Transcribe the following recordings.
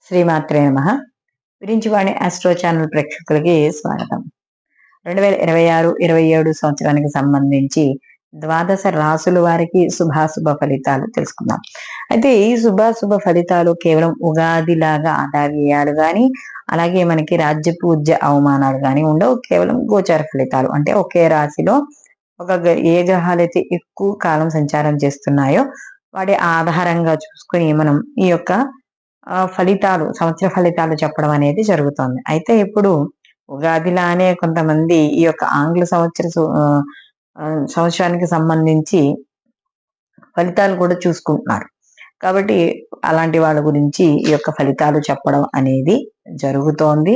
శ్రీమాత్రే నమః. విరించివాణి astro channel ప్రేక్షకులకి స్వాగతం. 2026-27 సంవత్సరానికి సంబంధించి ద్వాదశ రాసుల వారికి శుభాశుభ ఫలితాలు తెలుసుకుందాం. అయితే ఈ శుభాశుభ ఫలితాలు కేవలం ఉగాది లాగా ఆదావ్యయాలు కానీ, అలాగే మనకి రాజ్య పూజ్య అవమానాలు కానీ ఉండవు. కేవలం గోచార ఫలితాలు అంటే ఒకే రాశిలో ఏ గ్రహాలైతే ఎక్కువ కాలం సంచారం చేస్తున్నాయో వాటి ఆధారంగా చూసుకుని మనం ఈ యొక్క సంవత్సర ఫలితాలు చెప్పడం అనేది జరుగుతుంది. అయితే ఇప్పుడు ఉగాదిలానే కొంతమంది ఈ యొక్క ఆంగ్ల సంవత్సరానికి సంబంధించి ఫలితాలు కూడా చూసుకుంటున్నారు. కాబట్టి అలాంటి వాళ్ళ గురించి ఈ యొక్క ఫలితాలు చెప్పడం అనేది జరుగుతోంది.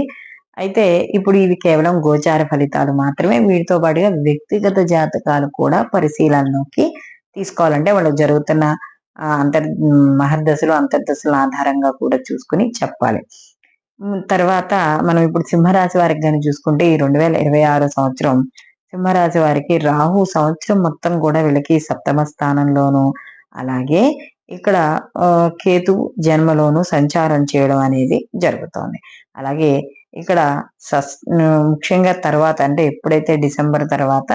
అయితే ఇప్పుడు ఇవి కేవలం గోచార ఫలితాలు మాత్రమే. వీటితో పాటుగా వ్యక్తిగత జాతకాలు కూడా పరిశీలనలోకి తీసుకోవాలంటే వాళ్ళకి జరుగుతున్న మహర్దశలు అంతర్దశల ఆధారంగా కూడా చూసుకుని చెప్పాలి. తర్వాత మనం ఇప్పుడు సింహరాశి వారికి కానీ చూసుకుంటే ఈ 2026 సంవత్సరం సింహరాశి వారికి రాహు సంవత్సరం మొత్తం కూడా వీళ్ళకి సప్తమ స్థానంలోను, అలాగే ఇక్కడ కేతు జన్మలోను సంచారం చేయడం అనేది జరుగుతోంది. అలాగే ఇక్కడ ముఖ్యంగా తర్వాత అంటే ఎప్పుడైతే డిసెంబర్ తర్వాత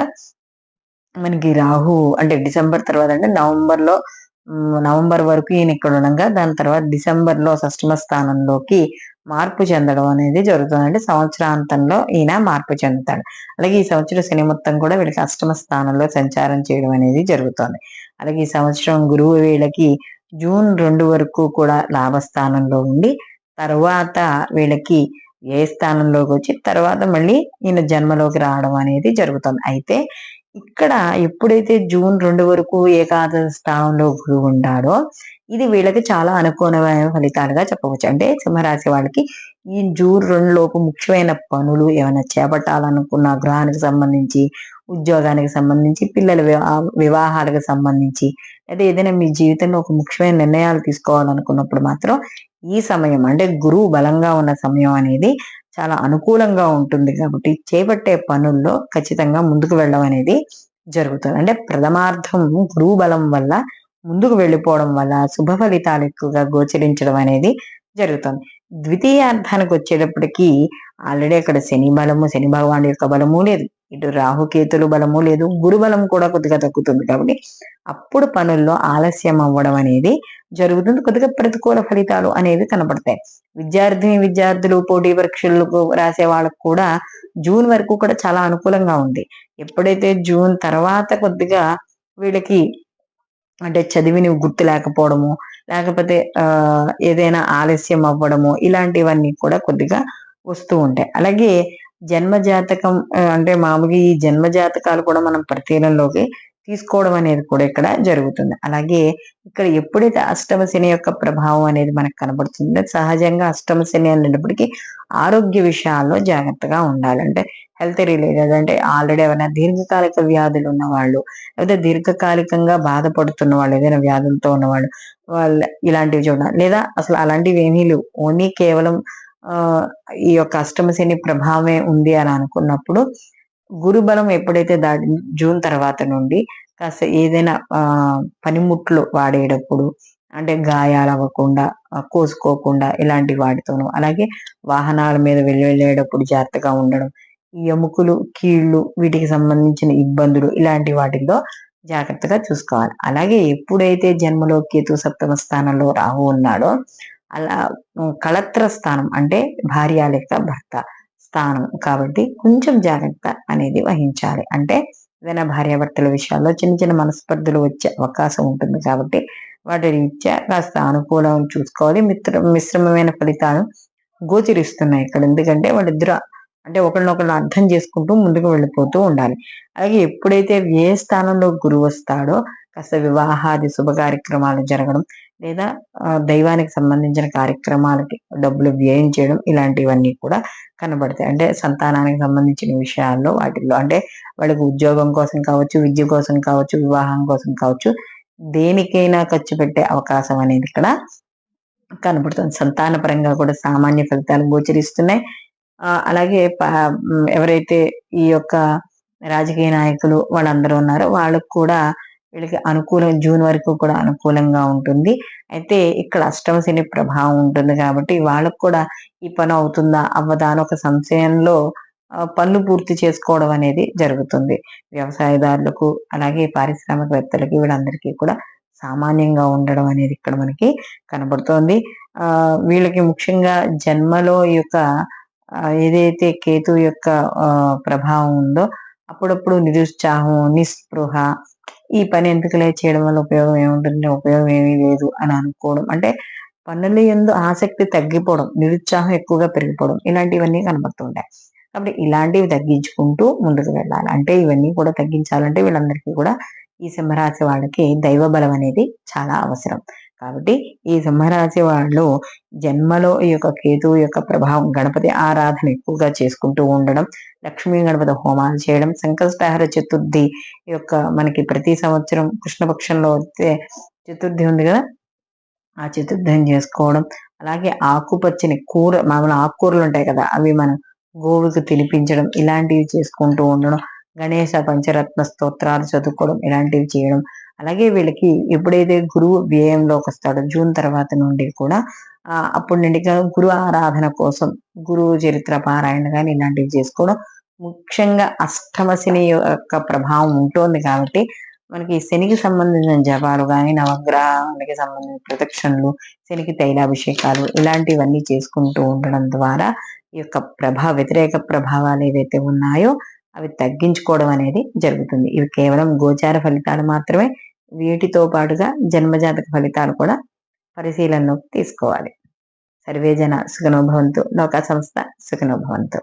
మనకి రాహు అంటే డిసెంబర్ తర్వాత అంటే నవంబర్ వరకు ఈయన ఇక్కడ ఉండగా దాని తర్వాత డిసెంబర్ లో షష్టమ స్థానంలోకి మార్పు చెందడం అనేది జరుగుతుంది. అంటే సంవత్సరాంతంలో ఈయన మార్పు చెందుతాడు. అలాగే ఈ సంవత్సరం శని మొత్తం కూడా వీళ్ళకి అష్టమ స్థానంలో సంచారం చేయడం అనేది జరుగుతుంది. అలాగే ఈ సంవత్సరం గురువు వీళ్ళకి జూన్ 2 వరకు కూడా లాభస్థానంలో ఉండి తర్వాత వీళ్ళకి ఏ స్థానంలోకి వచ్చి తర్వాత మళ్ళీ ఈయన జన్మలోకి రావడం అనేది జరుగుతుంది. అయితే ఇక్కడ ఎప్పుడైతే జూన్ 2 వరకు ఏకాదశ స్థానంలో గురువు ఉంటాడో ఇది వీళ్ళకి చాలా అనుకూలమైన ఫలితాలుగా చెప్పవచ్చు. అంటే సింహరాశి వాళ్ళకి ఈ జూన్ 2 లోపు ముఖ్యమైన పనులు ఏమైనా చేపట్టాలనుకున్న గృహానికి సంబంధించి, ఉద్యోగానికి సంబంధించి, పిల్లల వివాహాలకు సంబంధించి, లేదా ఏదైనా మీ జీవితంలో ఒక ముఖ్యమైన నిర్ణయాలు తీసుకోవాలనుకున్నప్పుడు మాత్రం ఈ సమయం అంటే గురువు బలంగా ఉన్న సమయం అనేది చాలా అనుకూలంగా ఉంటుంది. కాబట్టి చేపట్టే పనుల్లో ఖచ్చితంగా ముందుకు వెళ్ళడం అనేది జరుగుతుంది. అంటే ప్రథమార్థం గురువు బలం వల్ల ముందుకు వెళ్ళిపోవడం వల్ల శుభ ఫలితాలు ఎక్కువగా గోచరించడం అనేది జరుగుతుంది. ద్వితీయార్థానికి వచ్చేటప్పటికి ఆల్రెడీ అక్కడ శని భగవాన్ యొక్క బలము లేదు, ఇటు రాహుకేతులు బలము లేదు, గురు బలం కూడా కొద్దిగా తగ్గుతుంది. కాబట్టి అప్పుడు పనుల్లో ఆలస్యం అవ్వడం అనేది జరుగుతుంది. కొద్దిగా ప్రతికూల ఫలితాలు అనేవి కనబడతాయి. విద్యార్థులు పోటీ పరీక్షలకు రాసే వాళ్ళకు కూడా జూన్ వరకు కూడా చాలా అనుకూలంగా ఉంది. ఎప్పుడైతే జూన్ తర్వాత కొద్దిగా వీళ్ళకి అంటే చదివిని గుర్తు లేకపోవడము, లేకపోతే ఏదైనా ఆలస్యం అవ్వడము, ఇలాంటివన్నీ కూడా కొద్దిగా వస్తూ ఉంటాయి. అలాగే జన్మజాతకం అంటే మామూలుగా ఈ జన్మజాతకాలు కూడా మనం పరిశీలనలోకి తీసుకోవడం అనేది కూడా ఇక్కడ జరుగుతుంది. అలాగే ఇక్కడ ఎప్పుడైతే అష్టమ శని యొక్క ప్రభావం అనేది మనకు కనబడుతుందో సహజంగా అష్టమ శని అనేటప్పటికీ ఆరోగ్య విషయాల్లో జాగ్రత్తగా ఉండాలి. అంటే హెల్త్ రిలేటెడ్ అంటే ఆల్రెడీ ఏమైనా దీర్ఘకాలిక వ్యాధులు ఉన్నవాళ్ళు, లేదా దీర్ఘకాలికంగా బాధపడుతున్న వాళ్ళు, ఏదైనా వ్యాధులతో ఉన్నవాళ్ళు ఇలాంటివి చూడాలి. లేదా అసలు అలాంటివి ఏమీ లేవు, ఓన్లీ కేవలం ఈ యొక్క అష్టమ శని ప్రభావమే ఉంది అని అనుకున్నప్పుడు గురుబలం ఎప్పుడైతే జూన్ తర్వాత నుండి కాస్త ఏదైనా పనిముట్లు వాడేటప్పుడు అంటే గాయాలు అవ్వకుండా, కోసుకోకుండా ఇలాంటి వాటితోనూ, అలాగే వాహనాల మీద వెళ్ళేటప్పుడు జాగ్రత్తగా ఉండడం, ఈ ఎముకలు కీళ్ళు వీటికి సంబంధించిన ఇబ్బందులు ఇలాంటి వాటిల్లో జాగ్రత్తగా చూసుకోవాలి. అలాగే ఎప్పుడైతే జన్మలో కేతు సప్తమ స్థానంలో రాహు ఉన్నాడో అలా కళత్ర స్థానం అంటే భార్య లేక భర్త స్థానం కాబట్టి కొంచెం జాగ్రత్త అనేది వహించాలి. అంటే ఏదైనా భార్యాభర్తల విషయాల్లో చిన్న చిన్న మనస్పర్ధలు వచ్చే అవకాశం ఉంటుంది. కాబట్టి వాటి రీత్యా కాస్త అనుకూలం చూసుకోవాలి. మిశ్రమమైన ఫలితాలు గోచరిస్తున్నాయి ఇక్కడ. ఎందుకంటే వాళ్ళిద్దరు అంటే ఒకరినొకరు అర్థం చేసుకుంటూ ముందుకు వెళ్ళిపోతూ ఉండాలి. అలాగే ఎప్పుడైతే ఏ స్థానంలో గురువు వస్తాడో కాస్త వివాహాది శుభ కార్యక్రమాలు జరగడం, లేదా దైవానికి సంబంధించిన కార్యక్రమాలకి డబ్బులు వ్యయం చేయడం ఇలాంటివన్నీ కూడా కనబడతాయి. అంటే సంతానానికి సంబంధించిన విషయాల్లో వాటిల్లో అంటే వాళ్ళకి ఉద్యోగం కోసం కావచ్చు, విద్య కోసం కావచ్చు, వివాహం కోసం కావచ్చు, దేనికైనా ఖర్చు పెట్టే అవకాశం అనేది ఇక్కడ కనబడుతుంది. సంతాన పరంగా కూడా సామాన్య ఫలితాలు గోచరిస్తున్నాయి. అలాగే ఎవరైతే ఈ యొక్క రాజకీయ నాయకులు వాళ్ళందరూ ఉన్నారో వాళ్ళకు కూడా వీళ్ళకి అనుకూలం, జూన్ వరకు కూడా అనుకూలంగా ఉంటుంది. అయితే ఇక్కడ అష్టమ శని ప్రభావం ఉంటుంది కాబట్టి వాళ్ళకు కూడా ఈ పని అవుతుందా అవ్వదా అని ఒక సంశయంలో పనులు పూర్తి చేసుకోవడం అనేది జరుగుతుంది. వ్యవసాయదారులకు అలాగే పారిశ్రామికవేత్తలకి వీళ్ళందరికీ కూడా సామాన్యంగా ఉండడం అనేది ఇక్కడ మనకి కనబడుతోంది. వీళ్ళకి ముఖ్యంగా జన్మలో ఈ యొక్క ఏదైతే కేతు యొక్క ప్రభావం ఉందో అప్పుడప్పుడు నిరుత్సాహం, నిస్పృహ, ఈ పని ఎందుకులే చేయడం వల్ల ఉపయోగం ఏముంటుంది? ఉపయోగం ఏమీ లేదు అని అనుకోవడం. అంటే పనుల యందు ఆసక్తి తగ్గిపోవడం, నిరుత్సాహం ఎక్కువగా పెరిగిపోవడం ఇలాంటివన్నీ కనబడుతుంటాయి. కాబట్టి ఇలాంటివి తగ్గించుకుంటూ ముందుకు వెళ్ళాలి. అంటే ఇవన్నీ కూడా తగ్గించాలంటే వీళ్ళందరికీ కూడా ఈ సింహరాశి వాళ్ళకి దైవ బలం అనేది చాలా అవసరం. కాబట్టి ఈ సింహరాశి వాళ్ళు జన్మలో ఈ యొక్క కేతువు యొక్క ప్రభావం, గణపతి ఆరాధన ఎక్కువగా చేసుకుంటూ ఉండడం, లక్ష్మీ గణపతి హోమాలు చేయడం, సంకష్టహర చతుర్థి యొక్క మనకి ప్రతి సంవత్సరం కృష్ణపక్షంలో వచ్చే చతుర్థి ఉంది కదా, ఆ చతుర్థిని చేసుకోవడం, అలాగే ఆకుపచ్చని కూర, మామూలు ఆకుకూరలు ఉంటాయి కదా, అవి మనం గోవుకి తినిపించడం, ఇలాంటివి చేసుకుంటూ ఉండడం, గణేశ పంచరత్న స్తోత్రాలు చదువుకోవడం, ఇలాంటివి చేయడం. అలాగే వీళ్ళకి ఎప్పుడైతే గురువు వ్యయంలోకి వస్తాడో జూన్ తర్వాత నుండి కూడా అప్పుడు నుండి గురు ఆరాధన కోసం గురువు చరిత్ర పారాయణ కానీ ఇలాంటివి చేసుకోవడం. ముఖ్యంగా అష్టమ శని యొక్క ప్రభావం ఉంటుంది కాబట్టి మనకి శనికి సంబంధించిన జపాలు కానీ, నవగ్రహానికి సంబంధించిన ప్రదక్షిణలు, శనికి తైలాభిషేకాలు ఇలాంటివన్నీ చేసుకుంటూ ఉండడం ద్వారా ఈ యొక్క వ్యతిరేక ప్రభావాలు ఏవైతే ఉన్నాయో అవి తగ్గించుకోవడం అనేది జరుగుతుంది. ఇవి కేవలం గోచార ఫలితాలు మాత్రమే. వీటితో పాటుగా జన్మజాతక ఫలితాలు కూడా పరిశీలనలోకి తీసుకోవాలి. సర్వే జన సుఖినో భవంతు. లోకా సంస్థ సుఖినో భవంతు.